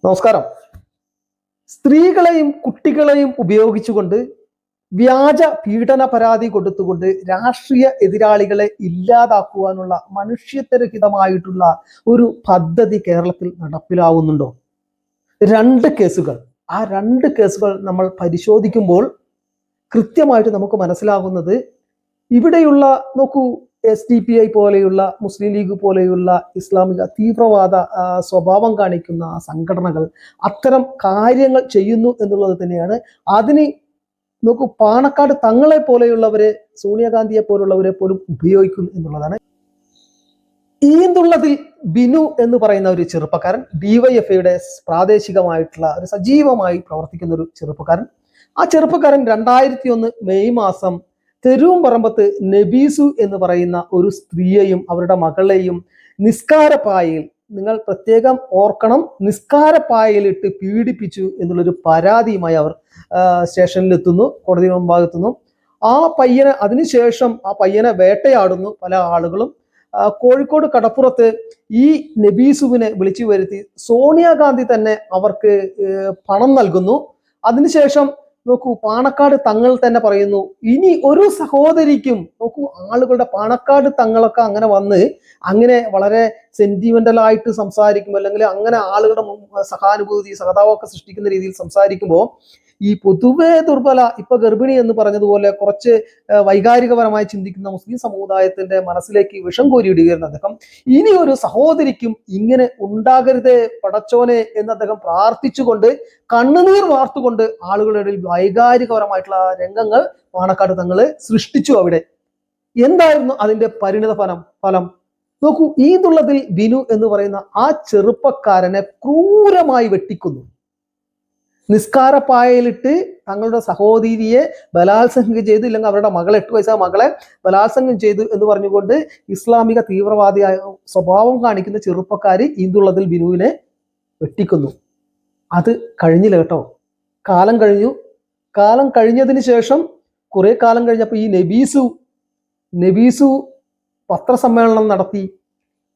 നമസ്കാരം. സ്ത്രീകളെയും കുട്ടികളെയും ഉപയോഗിച്ചുകൊണ്ട് വ്യാജ പീഡന പരാതി കൊടുത്തുകൊണ്ട് രാഷ്ട്രീയ എതിരാളികളെ ഇല്ലാതാക്കുവാനുള്ള മനുഷ്യത്വരഹിതമായിട്ടുള്ള ഒരു പദ്ധതി കേരളത്തിൽ നടപ്പിലാവുന്നുണ്ടോ? രണ്ട് കേസുകൾ നമ്മൾ പരിശോധിക്കുമ്പോൾ കൃത്യമായിട്ട് നമുക്ക് മനസ്സിലാകുന്നത്, ഇവിടെയുള്ള നോക്കൂ, SDPI പോലെയുള്ള മുസ്ലിം ലീഗ് പോലെയുള്ള ഇസ്ലാമിക തീവ്രവാദ സ്വഭാവം കാണിക്കുന്ന സംഘടനകൾ അത്തരം കാര്യങ്ങൾ ചെയ്യുന്നു എന്നുള്ളത് തന്നെയാണ്. അതിന് നോക്കൂ, പാണക്കാട് തങ്ങളെ പോലെയുള്ളവരെ, സോണിയാഗാന്ധിയെ പോലുള്ളവരെ പോലും ഉപയോഗിക്കുന്നു എന്നുള്ളതാണ്. ഈന്തുള്ളതിൽ ബിനു എന്ന് പറയുന്ന ഒരു ചെറുപ്പക്കാരൻ, DYFIയുടെ പ്രാദേശികമായിട്ടുള്ള ഒരു സജീവമായി പ്രവർത്തിക്കുന്ന ഒരു ചെറുപ്പക്കാരൻ. ആ ചെറുപ്പക്കാരൻ 2001 മെയ് മാസം തെരുവുംപറമ്പത്ത് നബീസു എന്ന് പറയുന്ന ഒരു സ്ത്രീയെയും അവരുടെ മകളെയും നിസ്കാരപ്പായയിൽ, നിങ്ങൾ പ്രത്യേകം ഓർക്കണം, നിസ്കാരപ്പായയിലിട്ട് പീഡിപ്പിച്ചു എന്നുള്ളൊരു പരാതിയുമായി അവർ സ്റ്റേഷനിലെത്തുന്നു, കോടതി മുമ്പാകെത്തുന്നു. അതിനുശേഷം ആ പയ്യനെ വേട്ടയാടുന്നു പല ആളുകളും. കോഴിക്കോട് കടപ്പുറത്ത് ഈ നബീസുവിനെ വിളിച്ചു വരുത്തി സോണിയാഗാന്ധി തന്നെ അവർക്ക് പണം നൽകുന്നു. അതിനുശേഷം നോക്കൂ, പാണക്കാട് തങ്ങൾ തന്നെ പറയുന്നു, ഇനി ഒരു സഹോദരിക്കും, നോക്കൂ, ആളുകളുടെ പാണക്കാട് തങ്ങളൊക്കെ അങ്ങനെ വന്ന് അങ്ങനെ വളരെ സെന്റിമെന്റലായിട്ട് സംസാരിക്കും, അല്ലെങ്കിൽ അങ്ങനെ ആളുകളുടെ സഹാനുഭൂതി സഹതാപമൊക്കെ സൃഷ്ടിക്കുന്ന രീതിയിൽ സംസാരിക്കുമ്പോൾ ഈ പൊതുവെ ദുർബല, ഇപ്പൊ ഗർഭിണി എന്ന് പറഞ്ഞതുപോലെ കുറച്ച് വൈകാരികപരമായി ചിന്തിക്കുന്ന മുസ്ലിം സമുദായത്തിന്റെ മനസ്സിലേക്ക് വിഷം കോരിയിടുകയായിരുന്നു അദ്ദേഹം. ഇനി ഒരു സഹോദരിക്കും ഇങ്ങനെ ഉണ്ടാകരുതേ പടച്ചോനെ എന്ന് അദ്ദേഹം പ്രാർത്ഥിച്ചുകൊണ്ട് കണ്ണുനീർ വാർത്തുകൊണ്ട് ആളുകളുടെ ഇടയിൽ വൈകാരികപരമായിട്ടുള്ള രംഗങ്ങൾ പാണക്കാട് തങ്ങള് സൃഷ്ടിച്ചു. അവിടെ എന്തായിരുന്നു അതിന്റെ പരിണിത ഫലം നോക്കൂ, ഈദുള്ളതിൽ ബിനു എന്ന് പറയുന്ന ആ ചെറുപ്പക്കാരനെ ക്രൂരമായി വെട്ടിക്കുന്നു. നിസ്കാരപ്പായയിലിട്ട് തങ്ങളുടെ സഹോദരിയെ ബലാത്സംഗം ചെയ്തു, ഇല്ലെങ്കിൽ അവരുടെ മകളെ, 8 വയസ്സായ മകളെ ബലാത്സംഗം ചെയ്തു എന്ന് പറഞ്ഞുകൊണ്ട് ഇസ്ലാമിക തീവ്രവാദിയായ സ്വഭാവം കാണിക്കുന്ന ചെറുപ്പക്കാര് ഈദുള്ളതിൽ ബിനുവിനെ വെട്ടിക്കുന്നു. അത് കഴിഞ്ഞില്ല കേട്ടോ. കാലം കഴിഞ്ഞതിന് ശേഷം കുറെ കാലം കഴിഞ്ഞപ്പോൾ ഈ നബീസു പത്രസമ്മേളനം നടത്തി,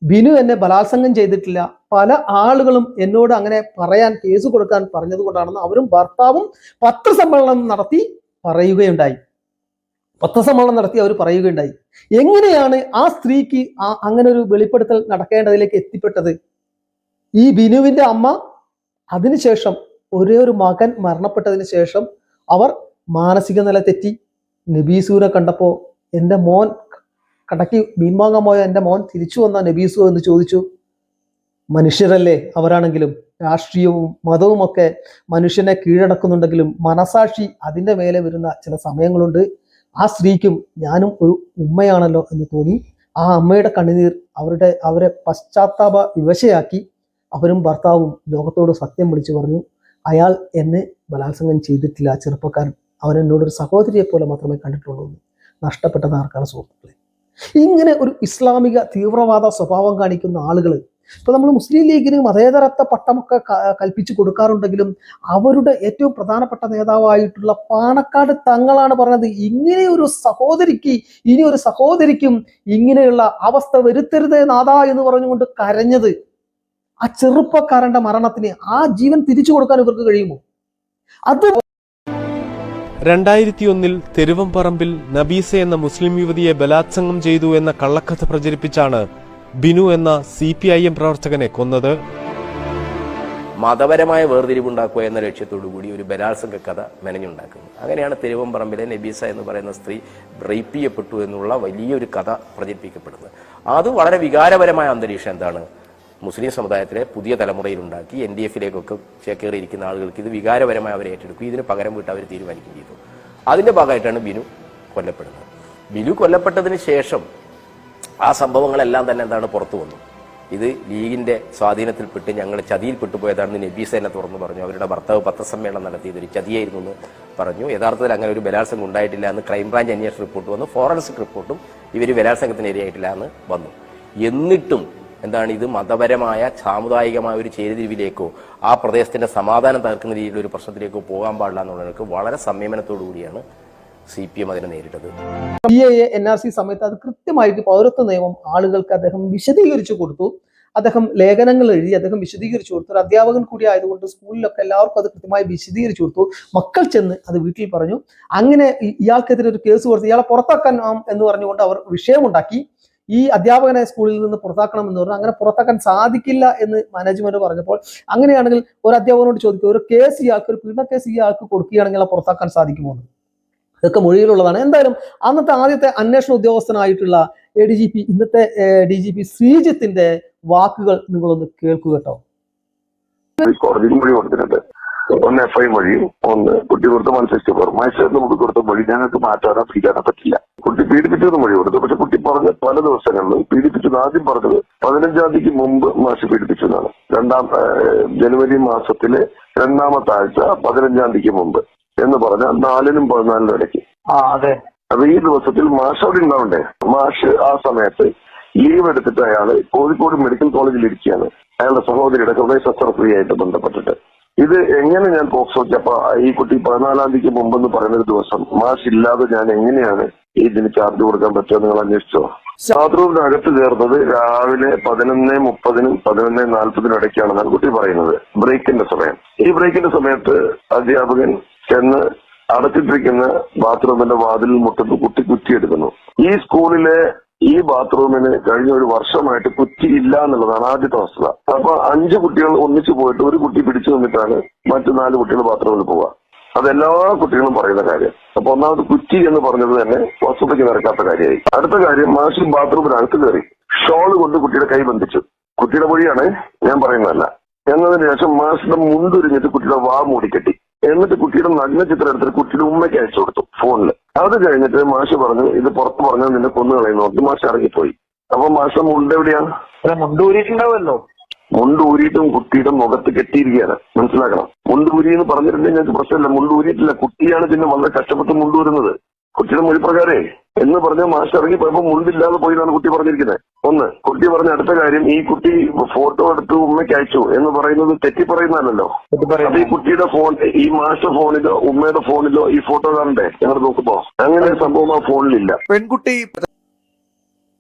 ബിനു എന്നെ ബലാത്സംഗം ചെയ്തിട്ടില്ല, പല ആളുകളും എന്നോട് അങ്ങനെ പറയാൻ, കേസ് കൊടുക്കാൻ പറഞ്ഞത് കൊണ്ടാണെന്ന് അവരും ഭർത്താവും പത്രസമ്മേളനം നടത്തി പറയുകയുണ്ടായി. അവർ പറയുകയുണ്ടായി. എങ്ങനെയാണ് ആ സ്ത്രീക്ക് അങ്ങനെ ഒരു വെളിപ്പെടുത്തൽ നടക്കേണ്ടതിലേക്ക് എത്തിപ്പെട്ടത്? ഈ ബിനുവിന്റെ അമ്മ അതിനുശേഷം, ഒരേ ഒരു മകൻ മരണപ്പെട്ടതിന് ശേഷം അവർ മാനസിക നില തെറ്റി. നബീസുവിനെ കണ്ടപ്പോ, എൻ്റെ മോൻ കടക്കി മീൻ വാങ്ങാൻ പോയ എൻ്റെ മോൻ തിരിച്ചു വന്ന നബീസു എന്ന് ചോദിച്ചു. മനുഷ്യരല്ലേ അവരാണെങ്കിലും, രാഷ്ട്രീയവും മതവും ഒക്കെ മനുഷ്യനെ കീഴടക്കുന്നുണ്ടെങ്കിലും മനസാക്ഷി അതിൻ്റെ മേലെ വരുന്ന ചില സമയങ്ങളുണ്ട്. ആ സ്ത്രീക്കും ഞാനും ഒരു ഉമ്മയാണല്ലോ എന്ന് തോന്നി. ആ അമ്മയുടെ കണ്ണുനീർ അവരെ പശ്ചാത്താപ വിവശയാക്കി. അവരും ഭർത്താവും ലോകത്തോട് സത്യം വിളിച്ചു പറഞ്ഞു, അയാൾ എന്നെ ബലാത്സംഗം ചെയ്തിട്ടില്ല, ചെറുപ്പക്കാരൻ, അവൻ എന്നോടൊരു സഹോദരിയെ പോലെ മാത്രമേ കണ്ടിട്ടുള്ളൂ. നഷ്ടപ്പെട്ടത് ആർക്കാണ് സുഹൃത്തുക്കളെ? ഇങ്ങനെ ഒരു ഇസ്ലാമിക തീവ്രവാദ സ്വഭാവം കാണിക്കുന്ന ആളുകൾ, ഇപ്പൊ നമ്മൾ മുസ്ലിം ലീഗിന് മതേതരത്വ പട്ടമൊക്കെ കൽപ്പിച്ചു കൊടുക്കാറുണ്ടെങ്കിലും അവരുടെ ഏറ്റവും പ്രധാനപ്പെട്ട നേതാവായിട്ടുള്ള പാണക്കാട് തങ്ങളാണ് പറഞ്ഞത്, ഇങ്ങനെ ഒരു സഹോദരിക്കും ഇങ്ങനെയുള്ള അവസ്ഥ വരുത്തരുതേ നാഥാ എന്ന് പറഞ്ഞുകൊണ്ട് കരഞ്ഞത്. ആ ചെറുപ്പക്കാരന്റെ മരണത്തിന് ആ ജീവൻ തിരിച്ചു കൊടുക്കാൻ ഇവർക്ക് കഴിയുമോ? അത് 2001 തെരുവംപറമ്പിൽ നബീസ എന്ന മുസ്ലിം യുവതിയെ ബലാത്സംഗം ചെയ്തു എന്ന കള്ളക്കഥ പ്രചരിപ്പിച്ചാണ് ബിനു എന്ന CPIM പ്രവർത്തകനെ കൊന്നത്. മതപരമായ വേർതിരിവുണ്ടാക്കുക എന്ന ലക്ഷ്യത്തോടു കൂടി ഒരു ബലാത്സംഗ കഥ മെനഞ്ഞുണ്ടാക്കുന്നത്. അങ്ങനെയാണ് തെരുവംപറമ്പിലെ നബീസ എന്ന് പറയുന്ന സ്ത്രീ റേപ്പ് ചെയ്യപ്പെട്ടു എന്നുള്ള വലിയൊരു കഥ പ്രചരിപ്പിക്കപ്പെടുന്നത്. അത് വളരെ വികാരപരമായ അന്തരീക്ഷം എന്താണ് മുസ്ലിം സമുദായത്തിലെ പുതിയ തലമുറയിലുണ്ടാക്കി. NDF-ലേക്കൊക്കെ ചേക്കേറിയിരിക്കുന്ന ആളുകൾക്ക് ഇത് വികാരപരമായി അവർ ഏറ്റെടുക്കും. ഇതിന് പകരം വിട്ട് അവർ തീരുമാനിക്കുകയും ചെയ്തു. അതിന്റെ ഭാഗമായിട്ടാണ് ബിനു കൊല്ലപ്പെടുന്നത്. ബിനു കൊല്ലപ്പെട്ടതിന് ശേഷം ആ സംഭവങ്ങളെല്ലാം തന്നെ എന്താണ് പുറത്തു വന്നു. ഇത് ലീഗിന്റെ സ്വാധീനത്തിൽപ്പെട്ട് ഞങ്ങൾ ചതിയിൽപ്പെട്ടു പോയതാണെന്ന് നബീസ തന്നെ തുറന്നു പറഞ്ഞു. അവരുടെ ഭർത്താവ് പത്രസമ്മേളനം നടത്തിയത് ഒരു ചതിയായിരുന്നു എന്ന് പറഞ്ഞു. യഥാർത്ഥത്തിൽ അങ്ങനെ ഒരു ബലാത്സംഗം ഉണ്ടായിട്ടില്ല എന്ന് ക്രൈംബ്രാഞ്ച് അന്വേഷണ റിപ്പോർട്ട് വന്നു. ഫോറൻസിക് റിപ്പോർട്ടും ഇവർ ബലാത്സംഗത്തിന് ഇരയായിട്ടില്ല എന്ന് വന്നു. എന്നിട്ടും എന്താണ് ഇത് മതപരമായ സാമുദായികമായ ഒരു ചേരിതിരിവിലേക്കോ ആ പ്രദേശത്തിന്റെ സമാധാനം തകർക്കുന്ന രീതിയിലുള്ള ഒരു പ്രശ്നത്തിലേക്കോ പോകാൻ പാടില്ല എന്നുള്ളവർക്ക് വളരെ സംയമനത്തോടു കൂടിയാണ് CPM അതിനെ നേരിട്ടത്. CAA NRC സമയത്ത് അത് കൃത്യമായിട്ട് പൗരത്വ നിയമം ആളുകൾക്ക് അദ്ദേഹം വിശദീകരിച്ചു കൊടുത്തു. അദ്ദേഹം ലേഖനങ്ങൾ എഴുതി അദ്ദേഹം വിശദീകരിച്ചു കൊടുത്തു. ഒരു അധ്യാപകൻ കൂടി ആയതുകൊണ്ട് സ്കൂളിലൊക്കെ എല്ലാവർക്കും അത് കൃത്യമായി വിശദീകരിച്ചു കൊടുത്തു. മക്കൾ ചെന്ന് അത് വീട്ടിൽ പറഞ്ഞു. അങ്ങനെ ഇയാൾക്കെതിരെ ഒരു കേസ് കൊടുത്ത് ഇയാളെ പുറത്താക്കാൻ എന്ന് പറഞ്ഞുകൊണ്ട് അവർ വിഷയമുണ്ടാക്കി. ഈ അധ്യാപകനെ സ്കൂളിൽ നിന്ന് പുറത്താക്കണം എന്ന് പറഞ്ഞു. അങ്ങനെ പുറത്താക്കാൻ സാധിക്കില്ല എന്ന് മാനേജ്മെന്റ് പറഞ്ഞപ്പോൾ, അങ്ങനെയാണെങ്കിൽ ഒരു അധ്യാപകനോട് ചോദിക്കുക, ഒരു കേസ് ഇയാൾക്ക്, ഒരു പീഡന കേസ് ഇയാൾക്ക് കൊടുക്കുകയാണെങ്കിൽ പുറത്താക്കാൻ സാധിക്കുമോ? ഇതൊക്കെ മൊഴിയിലുള്ളതാണ്. എന്തായാലും അന്നത്തെ ആദ്യത്തെ അന്വേഷണ ഉദ്യോഗസ്ഥനായിട്ടുള്ള ADGP, ഇന്നത്തെ DGP ശ്രീജിത്തിന്റെ വാക്കുകൾ നിങ്ങളൊന്ന് കേൾക്കുക കേട്ടോ. കോടതിയിൽ മൊഴി കൊടുത്തിട്ടുണ്ട്. ഒന്ന് FI മൊഴിയും ഒന്ന് കുട്ടി കൊടുത്ത 164 മജിസ്ട്രേറ്റിന് മുമ്പ് കൊടുത്ത മൊഴി ഞങ്ങൾക്ക് മാറ്റാനോ പിടിക്കാനോ പറ്റില്ല. കുട്ടി പീഡിപ്പിച്ചത് മൊഴി കൊടുത്തു. പക്ഷെ കുട്ടി പറഞ്ഞ പല ദിവസങ്ങളിലും പീഡിപ്പിച്ചത് ആദ്യം പറഞ്ഞത് 15-ാം തീയതിക്ക് മുമ്പ് മാഷ് പീഡിപ്പിച്ചു എന്നാണ്. ജനുവരി മാസത്തിലെ 2ാമത്തെ ആഴ്ച 15-ാം തീയതിക്ക് മുമ്പ് എന്ന് പറഞ്ഞാൽ 4-നും 14-നും ഇടയ്ക്ക്. അതെ. അപ്പൊ ഈ ദിവസത്തിൽ മാഷ് അവിടെ ഉണ്ടാവണ്ടേ? മാഷ് ആ സമയത്ത് ലീവ് എടുത്തിട്ട് അയാള് കോഴിക്കോട് മെഡിക്കൽ കോളേജിൽ ഇരിക്കുകയാണ്, അയാളുടെ സഹോദരിയുടെ ഹൃദയ ശസ്ത്രക്രിയയായിട്ട് ബന്ധപ്പെട്ടിട്ട്. ഇത് എങ്ങനെ ഞാൻ പോക്സോച്ചപ്പോ ഈ കുട്ടി 14-ാം തീയതിക്ക് മുമ്പെന്ന് പറയുന്നൊരു ദിവസം മാഷ് ഇല്ലാതെ ഞാൻ എങ്ങനെയാണ് ഇതിന് ചാർജ് കൊടുക്കാൻ പറ്റുക? നിങ്ങൾ അന്വേഷിച്ചോ? ബാത്റൂമിന്റെ അകത്ത് ചേർന്നത് രാവിലെ 11:30-നും 11:40-നും ഇടയ്ക്കാണെന്നാണ് കുട്ടി പറയുന്നത്. ബ്രേക്കിന്റെ സമയം. ഈ ബ്രേക്കിന്റെ സമയത്ത് അധ്യാപകൻ ചെന്ന് അടച്ചിട്ടിരിക്കുന്ന ബാത്റൂമിന്റെ വാതിലിൽ മുട്ടുന്നു. കുട്ടി കുറ്റിയെടുക്കുന്നു. ഈ സ്കൂളിലെ ഈ ബാത്റൂമിന് കഴിഞ്ഞ ഒരു വർഷമായിട്ട് കുറ്റി ഇല്ല എന്നുള്ളതാണ് ആദ്യത്തെ വസ്തുത. അപ്പൊ 5 കുട്ടികൾ ഒന്നിച്ചു പോയിട്ട് ഒരു കുട്ടി പിടിച്ചു നിന്നിട്ടാണ് മറ്റു 4 കുട്ടികൾ ബാത്റൂമിൽ പോവുക. അതെല്ലാ കുട്ടികളും പറയുന്ന കാര്യം. അപ്പൊ ഒന്നാമത് കുറ്റി എന്ന് പറഞ്ഞത് തന്നെ വസ്തുതയ്ക്ക് നിരക്കാത്ത കാര്യമായി. അടുത്ത കാര്യം, മാഷ് ബാത്റൂമിനകത്ത് കയറി ഷോള് കൊണ്ട് കുട്ടിയുടെ കൈ ബന്ധിച്ചു. കുട്ടിയുടെ മൊഴിയാണ്, ഞാൻ പറയുന്നതല്ല. എന്നതിന് ശേഷം മാഷിന്റെ മുണ്ടുരിഞ്ഞിട്ട് കുട്ടിയുടെ വാ മൂടിക്കെട്ടി. എന്നിട്ട് കുട്ടിയുടെ നഗ്ന ചിത്രം എടുത്തിട്ട് കുട്ടിയുടെ ഉമ്മയ്ക്ക് അയച്ചു കൊടുത്തു ഫോണിൽ. അത് കഴിഞ്ഞിട്ട് മാഷ് പറഞ്ഞു, ഇത് പുറത്ത് പറഞ്ഞാൽ നിന്നെ കൊന്നു കളയുന്നു. മാഷ് ഇറങ്ങിപ്പോയി. അപ്പൊ മാഷ മുണ്ട് എവിടെയാണ്? മുണ്ടൂരിട്ടുണ്ടാവുമല്ലോ. മുണ്ടൂരിയിട്ടും കുട്ടിയുടെ മുഖത്ത് കെട്ടിയിരിക്കുകയാണ്. മനസ്സിലാക്കണം. മുണ്ടൂരി എന്ന് പറഞ്ഞിട്ടുണ്ടെങ്കിൽ ഞങ്ങൾക്ക് പ്രശ്നമില്ല. മുണ്ടൂരിയിട്ടില്ല. കുട്ടിയാണ് പിന്നെ വളരെ കഷ്ടപ്പെട്ട് മുണ്ടൂരുന്നത്. കുട്ടിയുടെ മൊഴിപ്രകാരേ എന്ന് പറഞ്ഞ മാഷ് ഇറങ്ങി പോയപ്പോ മുണ്ടില്ലാതെ പോയി എന്നാണ് കുട്ടി പറഞ്ഞിരിക്കുന്നത്. ഒന്ന്. കുട്ടി പറഞ്ഞ അടുത്ത കാര്യം, ഈ കുട്ടി ഫോട്ടോ എടുത്ത് ഉമ്മയ്ക്ക് അയച്ചു എന്ന് പറയുന്നത് തെറ്റി പറയുന്നതല്ലോ. അപ്പൊ ഈ കുട്ടിയുടെ ഫോൺ, ഈ മാഷ ഫോണിലോ ഉമ്മയുടെ ഫോണിലോ ഈ ഫോട്ടോ കാണണ്ടേ? ഞങ്ങൾ നോക്കുമ്പോ അങ്ങനെ ഒരു സംഭവം ആ ഫോണിലില്ല. പെൺകുട്ടി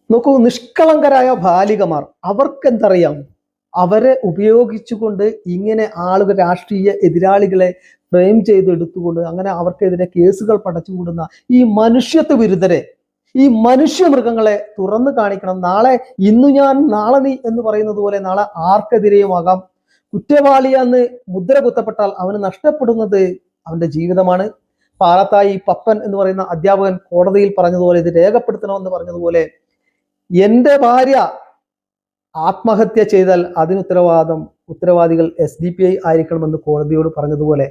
നോക്കൂ, നിഷ്കളങ്കരായ ബാലികമാർ, അവർക്കെന്തറിയാം? അവരെ ഉപയോഗിച്ചുകൊണ്ട് ഇങ്ങനെ ആളുകൾ, രാഷ്ട്രീയ എതിരാളികളെ ഫ്രെയിം ചെയ്തെടുത്തുകൊണ്ട് അങ്ങനെ അവർക്കെതിരെ കേസുകൾ പടച്ചുകൂടുന്ന ഈ മനുഷ്യത്വ വിരുദ്ധരെ, ഈ മനുഷ്യ മൃഗങ്ങളെ തുറന്നു കാണിക്കണം. നാളെ ഇന്നു ഞാൻ നാളെ നീ എന്ന് പറയുന്നത് പോലെ നാളെ ആർക്കെതിരെയുമാകാം. കുറ്റവാളിയെന്ന് മുദ്ര കുത്തപ്പെട്ടാൽ അവന് നഷ്ടപ്പെടുന്നത് അവന്റെ ജീവിതമാണ്. പാലത്തായി പപ്പൻ എന്ന് പറയുന്ന അധ്യാപകൻ കോടതിയിൽ പറഞ്ഞതുപോലെ, ഇത് രേഖപ്പെടുത്തണമെന്ന് പറഞ്ഞതുപോലെ, എന്റെ ഭാര്യ ആത്മഹത്യ ചെയ്താൽ അതിന് ഉത്തരവാദികൾ SDPI ആയിരിക്കണമെന്ന് കോടതിയോട് പറഞ്ഞതുപോലെ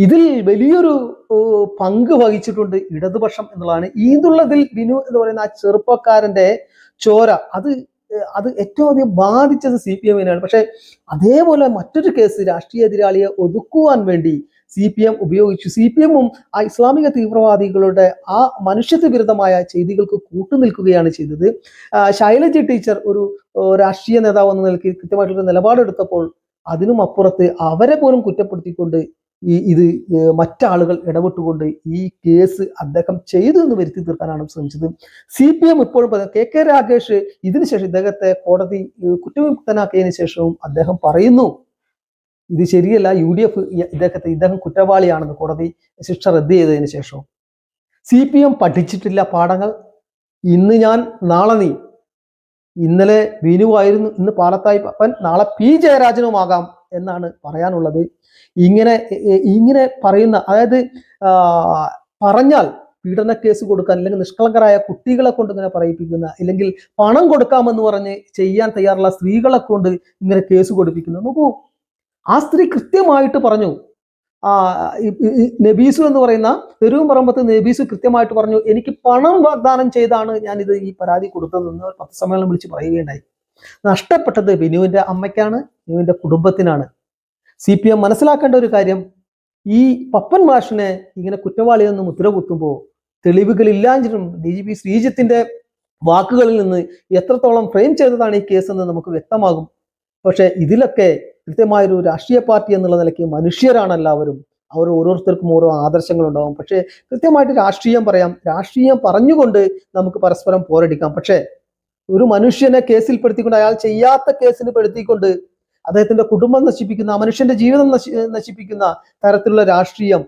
ഇതിൽ വലിയൊരു പങ്ക് വഹിച്ചിട്ടുണ്ട് ഇടതുപക്ഷം എന്നുള്ളതാണ്. ഈതുള്ളതിൽ ബിനു എന്ന് പറയുന്ന ആ ചെറുപ്പക്കാരന്റെ ചോര അത് ഏറ്റവും അധികം ബാധിച്ചത് CPM-നാണ്. പക്ഷെ അതേപോലെ മറ്റൊരു കേസ്, രാഷ്ട്രീയ എതിരാളിയെ ഒതുക്കുവാൻ വേണ്ടി CPM ഉപയോഗിച്ചു. CPM-ഉം ആ ഇസ്ലാമിക തീവ്രവാദികളുടെ ആ മനുഷ്യത്വ വിരുദ്ധമായ ചെയ്തികൾക്ക് കൂട്ടുനിൽക്കുകയാണ് ചെയ്തത്. ശൈലജ ടീച്ചർ ഒരു രാഷ്ട്രീയ നേതാവ് എന്ന നിലയ്ക്ക് കൃത്യമായിട്ടുള്ള നിലപാടെടുത്തപ്പോൾ അതിനും അപ്പുറത്ത് അവരെ പോലും കുറ്റപ്പെടുത്തിക്കൊണ്ട് ഇത് മറ്റാളുകൾ ഇടപെട്ടുകൊണ്ട് ഈ കേസ് അദ്ദേഹം ചെയ്തു എന്ന് വരുത്തി തീർക്കാനാണ് ശ്രമിച്ചത്. CPM ഇപ്പോഴും KK രാഗേഷ് ഇതിനുശേഷം ഇദ്ദേഹത്തെ കോടതി കുറ്റവിമുക്തനാക്കിയതിനു ശേഷവും അദ്ദേഹം പറയുന്നു ഇത് ശരിയല്ല, UDF ഇദ്ദേഹം കുറ്റവാളിയാണെന്ന് കോടതി ശിക്ഷ റദ്ദ് ചെയ്തതിനു ശേഷം. CPM പഠിച്ചിട്ടില്ല പാഠങ്ങൾ. ഇന്ന് ഞാൻ നാളെ നീ, ഇന്നലെ ബിനുവായിരുന്നു, ഇന്ന് പാലത്തായി പപ്പൻ, നാളെ P ജയരാജനുമാകാം എന്നാണ് പറയാനുള്ളത്. ഇങ്ങനെ പറയുന്ന, അതായത് പറഞ്ഞാൽ പീഡന കേസ് കൊടുക്കാൻ, അല്ലെങ്കിൽ നിഷ്കളങ്കരായ കുട്ടികളെ കൊണ്ട് ഇങ്ങനെ പറയിപ്പിക്കുന്ന, അല്ലെങ്കിൽ പണം കൊടുക്കാമെന്ന് പറഞ്ഞ് ചെയ്യാൻ തയ്യാറുള്ള സ്ത്രീകളെ കൊണ്ട് ഇങ്ങനെ കേസ് കൊടുപ്പിക്കുന്നു. നോക്കൂ, ആ സ്ത്രീ കൃത്യമായിട്ട് പറഞ്ഞു. നബീസു എന്ന് പറയുന്ന തെരുവുംപറമ്പത്ത് നബീസു കൃത്യമായിട്ട് പറഞ്ഞു, എനിക്ക് പണം വാഗ്ദാനം ചെയ്താണ് ഞാനിത് ഈ പരാതി കൊടുത്തതെന്ന് പത്രസമ്മേളനം വിളിച്ച് പറയുകയുണ്ടായി. നഷ്ടപ്പെട്ടത് ബിനുവിന്റെ അമ്മയ്ക്കാണ്, ബിനുവിന്റെ കുടുംബത്തിനാണ്. CPM മനസ്സിലാക്കേണ്ട ഒരു കാര്യം, ഈ പപ്പൻ മാഷിനെ ഇങ്ങനെ കുറ്റവാളിയെന്ന് മുദ്ര കുത്തുമ്പോൾ തെളിവുകളില്ലാഞ്ഞിട്ടും DGP ശ്രീജിത്തിന്റെ വാക്കുകളിൽ നിന്ന് എത്രത്തോളം ഫ്രെയിം ചെയ്തതാണ് ഈ കേസെന്ന് നമുക്ക് വ്യക്തമാകും. പക്ഷെ ഇതിലൊക്കെ കൃത്യമായൊരു രാഷ്ട്രീയ പാർട്ടി എന്നുള്ള നിലയ്ക്ക് മനുഷ്യരാണ് എല്ലാവരും. അവർ ഓരോരുത്തർക്കും ഓരോ ആദർശങ്ങളുണ്ടാവും. പക്ഷെ കൃത്യമായിട്ട് രാഷ്ട്രീയം പറയാം, രാഷ്ട്രീയം പറഞ്ഞുകൊണ്ട് നമുക്ക് പരസ്പരം പോരടിക്കാം. പക്ഷെ ഒരു മനുഷ്യനെ കേസിൽപ്പെടുത്തിക്കൊണ്ട്, അയാൾ ചെയ്യാത്ത കേസിന് പെടുത്തിക്കൊണ്ട് അദ്ദേഹത്തിന്റെ കുടുംബം നശിപ്പിക്കുന്ന, ആ മനുഷ്യന്റെ ജീവിതം നശിപ്പിക്കുന്ന തരത്തിലുള്ള രാഷ്ട്രീയം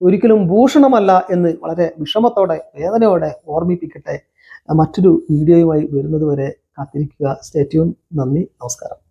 ഒരിക്കലും ഭൂഷണമല്ല എന്ന് വളരെ വിഷമത്തോടെ, വേദനയോടെ ഓർമ്മിപ്പിക്കട്ടെ. മറ്റൊരു വീഡിയോയുമായി വരുന്നത് വരെ കാത്തിരിക്കുക. Stay tune. നന്ദി, നമസ്കാരം.